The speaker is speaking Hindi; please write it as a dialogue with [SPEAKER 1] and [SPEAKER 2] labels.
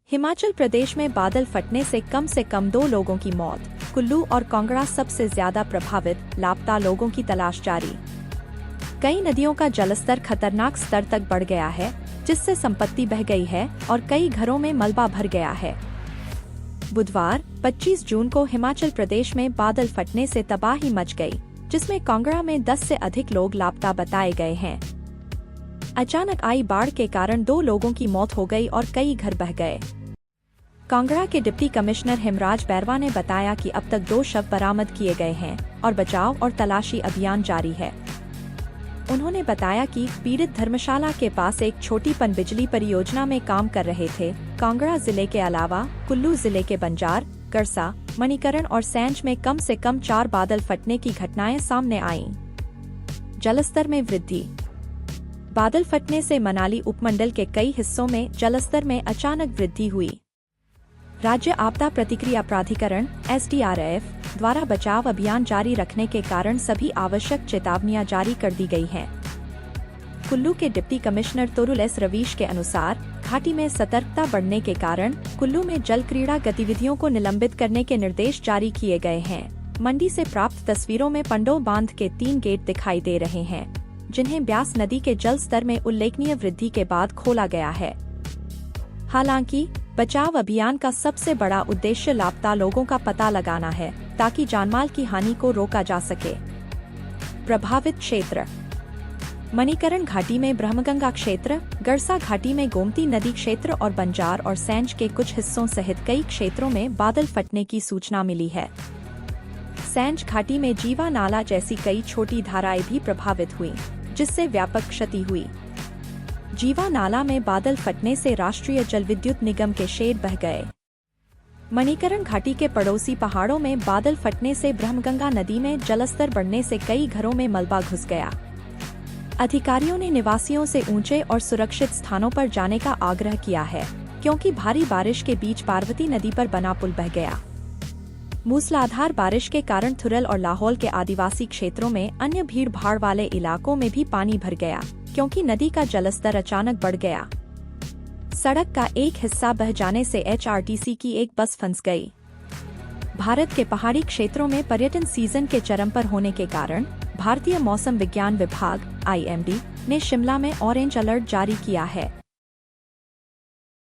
[SPEAKER 1] हिमाचल प्रदेश में बादल फटने से कम 2 लोगों की मौत। कुल्लू और कांगड़ा सबसे ज्यादा प्रभावित, लापता लोगों की तलाश जारी। कई नदियों का जलस्तर खतरनाक स्तर तक बढ़ गया है, जिससे संपत्ति बह गई है और कई घरों में मलबा भर गया है। बुधवार 25 जून को हिमाचल प्रदेश में बादल फटने से तबाही मच गई, जिसमें कांगड़ा में 10 से अधिक लोग लापता बताए गए हैं। अचानक आई बाढ़ के कारण 2 लोगों की मौत हो गई और कई घर बह गए। कांगड़ा के डिप्टी कमिश्नर हेमराज बैरवा ने बताया कि अब तक 2 शव बरामद किए गए हैं और बचाव और तलाशी अभियान जारी है। उन्होंने बताया कि पीड़ित धर्मशाला के पास एक छोटी पनबिजली परियोजना में काम कर रहे थे। कांगड़ा जिले के अलावा कुल्लू जिले के बंजार, गड़सा, मणिकरण और सैंज में कम से कम 4 बादल फटने की घटनाएं सामने आईं। जलस्तर में वृद्धि। बादल फटने से मनाली उपमंडल के कई हिस्सों में जलस्तर में अचानक वृद्धि हुई। राज्य आपदा प्रतिक्रिया प्राधिकरण (SDRF) द्वारा बचाव अभियान जारी रखने के कारण सभी आवश्यक चेतावनियां जारी कर दी गई हैं। कुल्लू के deputy commissioner Torul S Ravish के अनुसार घाटी में सतर्कता बढ़ने के कारण कुल्लू में जल क्रीड़ा गतिविधियों को निलंबित करने के निर्देश जारी किए गए हैं। मंडी से प्राप्त तस्वीरों में पंडो बांध के 3 गेट दिखाई दे रहे हैं, जिन्हें ब्यास नदी के जल स्तर में उल्लेखनीय वृद्धि के बाद खोला गया है। हालांकि बचाव अभियान का सबसे बड़ा उद्देश्य लापता लोगों का पता लगाना है, ताकि जानमाल की हानि को रोका जा सके। प्रभावित क्षेत्र। मणिकरण घाटी में ब्रह्मगंगा क्षेत्र, गड़सा घाटी में गोमती नदी क्षेत्र और बंजार और सैंज के कुछ हिस्सों सहित कई क्षेत्रों में बादल फटने की सूचना मिली है। सैंज घाटी में जीवा नाला जैसी कई छोटी धाराएं भी प्रभावित हुई, जिससे व्यापक क्षति हुई। जीवा नाला में बादल फटने से राष्ट्रीय जल विद्युत निगम के शेड बह गए। मणिकरण घाटी के पड़ोसी पहाड़ों में बादल फटने से ब्रह्मगंगा नदी में जलस्तर बढ़ने से कई घरों में मलबा घुस गया। अधिकारियों ने निवासियों से ऊंचे और सुरक्षित स्थानों पर जाने का आग्रह किया है, क्योंकि भारी बारिश के बीच पार्वती नदी पर बना पुल बह गया। मूसलाधार बारिश के कारण थुरल और लाहौल के आदिवासी क्षेत्रों में अन्य भीड़ भाड़ वाले इलाकों में भी पानी भर गया, क्योंकि नदी का जलस्तर अचानक बढ़ गया। सड़क का एक हिस्सा बह जाने से HRTC की एक बस फंस गई। भारत के पहाड़ी क्षेत्रों में पर्यटन सीजन के चरम पर होने के कारण भारतीय मौसम विज्ञान विभाग (IMD) ने शिमला में ऑरेंज अलर्ट जारी किया है।